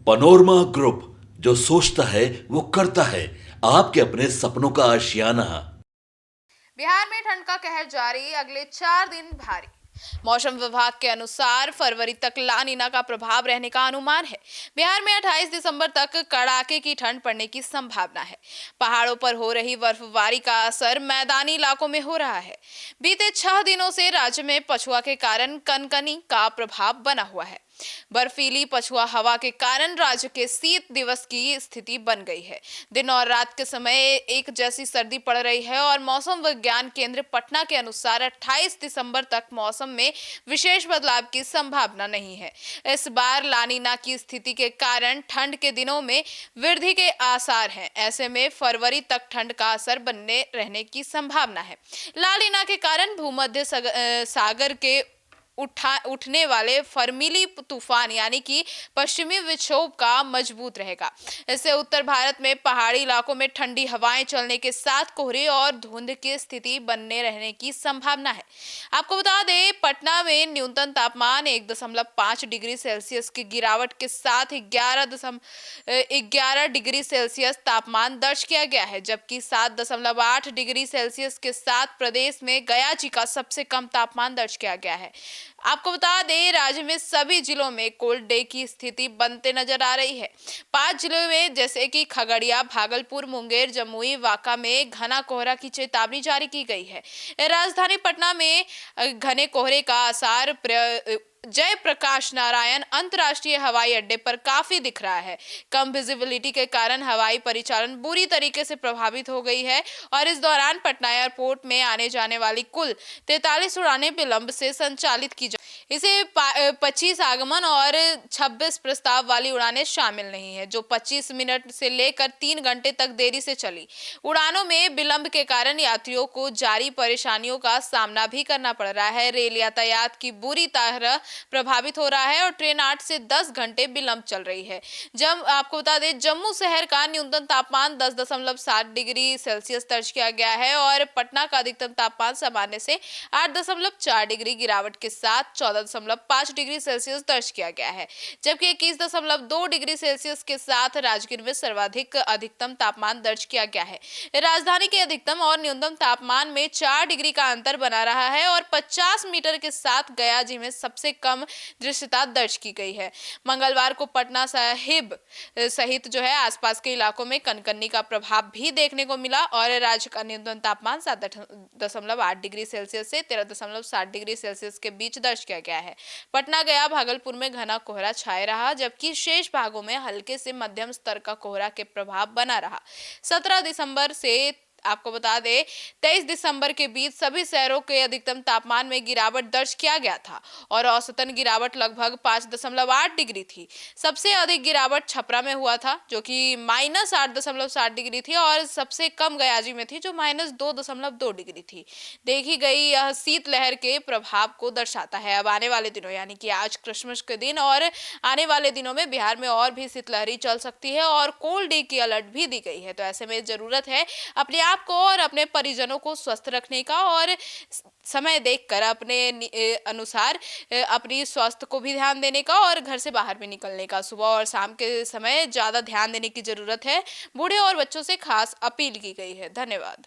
Panorama group, जो सोचता है वो करता है। आपके अपने सपनों का आशियाना। बिहार में ठंड का कहर जारी, अगले 4 दिन भारी। मौसम विभाग के अनुसार फरवरी तक ला नीना का प्रभाव रहने का अनुमान है। बिहार में 28 दिसंबर तक कड़ाके की ठंड पड़ने की संभावना है। पहाड़ों पर हो रही बर्फबारी का असर मैदानी इलाकों में हो रहा है। बीते 6 दिनों से राज्य में पछुआ के कारण कनकनी का प्रभाव बना हुआ है। बर्फीली पछुआ हवा के कारण राज्य के शीत दिवस की स्थिति बन गई है। दिन और रात के समय एक जैसी सर्दी पड़ रही है और मौसम विज्ञान केंद्र पटना के अनुसार 28 दिसंबर तक मौसम में विशेष बदलाव की संभावना नहीं है। इस बार लानीना की स्थिति के कारण ठंड के दिनों में वृद्धि के आसार हैं। ऐसे में फरवरी तक ठंड का असर बनने रहने की संभावना है। लानीना के कारण भूमध्य सागर के उठने वाले फर्मिली तूफान यानी कि पश्चिमी विक्षोभ का मजबूत रहेगा। इससे उत्तर भारत में पहाड़ी इलाकों में ठंडी हवाएं चलने के साथ कोहरे और धुंध की स्थिति बनने रहने की संभावना है। आपको बता दें, पटना में न्यूनतम तापमान 1.5 डिग्री सेल्सियस की गिरावट के साथ 11 डिग्री सेल्सियस तापमान दर्ज किया गया है, जबकि 7.8 डिग्री सेल्सियस के साथ प्रदेश में गया जी का सबसे कम तापमान दर्ज किया गया है। आपको बता दें, राज्य में सभी जिलों में कोल्ड डे की स्थिति बनते नजर आ रही है। 5 जिलों में जैसे कि खगड़िया, भागलपुर, मुंगेर, जमुई, वाका में घना कोहरा की चेतावनी जारी की गई है। राजधानी पटना में घने कोहरे का आसार जयप्रकाश नारायण अंतर्राष्ट्रीय हवाई अड्डे पर काफी दिख रहा है। कम विजिबिलिटी के कारण हवाई परिचालन बुरी तरीके से प्रभावित हो गई है और इस दौरान पटना एयरपोर्ट में आने जाने वाली कुल 43 उड़ानें विलंब से संचालित की जा इसे 25 आगमन और 26 प्रस्ताव वाली उड़ानें शामिल नहीं है, जो 25 मिनट से लेकर 3 घंटे तक देरी से चली। उड़ानों में विलंब के कारण यात्रियों को जारी परेशानियों का सामना भी करना पड़ रहा है। रेल यातायात की बुरी तरह प्रभावित हो रहा है और ट्रेन 8 से 10 घंटे विलंब चल रही है। जब आपको बता दें, जम्मू शहर का न्यूनतम तापमान 10.7 डिग्री सेल्सियस दर्ज किया गया है और पटना का अधिकतम तापमान सामान्य से 8.4 डिग्री गिरावट के साथ 14.5 डिग्री सेल्सियस दर्ज किया गया है, जबकि 21.2 डिग्री सेल्सियस के साथ राजगीर में सर्वाधिक अधिकतम तापमान दर्ज किया गया है। राजधानी के अधिकतम और न्यूनतम तापमान में 4 डिग्री का अंतर बना रहा है और 50 मीटर के साथ गया जी में सबसे कम दृश्यता दर्ज की गई है। मंगलवार को पटना साहिब सहित आसपास के इलाकों में कनकनी का प्रभाव भी देखने को मिला और राज्य का न्यूनतम तापमान 7.8 डिग्री सेल्सियस से 13.7 डिग्री सेल्सियस के बीच दर्ज किया गया है। पटना, गया, भागलपुर में घना कोहरा छाए रहा, जबकि शेष भागों में हल्के से मध्यम स्तर का कोहरा के प्रभाव बना रहा। 17 दिसंबर से आपको बता दें, 23 दिसंबर के बीच सभी शहरों के अधिकतम तापमान में गिरावट दर्ज किया गया था और औसतन गिरावट लगभग 5.8 डिग्री थी। सबसे अधिक गिरावट छपरा में हुआ था, जो कि -8.7 डिग्री थी और सबसे कम गयाजी में थी, जो -2.2 डिग्री थी। देखी गई यह शीतलहर के प्रभाव को दर्शाता है। अब आने वाले दिनों यानी कि आज क्रिसमस के दिन और आने वाले दिनों में बिहार में और भी शीतलहरी चल सकती है और कोल्ड डे की अलर्ट भी दी गई है। तो ऐसे में जरूरत है अपने आप को और अपने परिजनों को स्वस्थ रखने का और समय देखकर अपने अनुसार अपनी स्वास्थ्य को भी ध्यान देने का और घर से बाहर भी निकलने का। सुबह और शाम के समय ज्यादा ध्यान देने की जरूरत है। बूढ़े और बच्चों से खास अपील की गई है। धन्यवाद।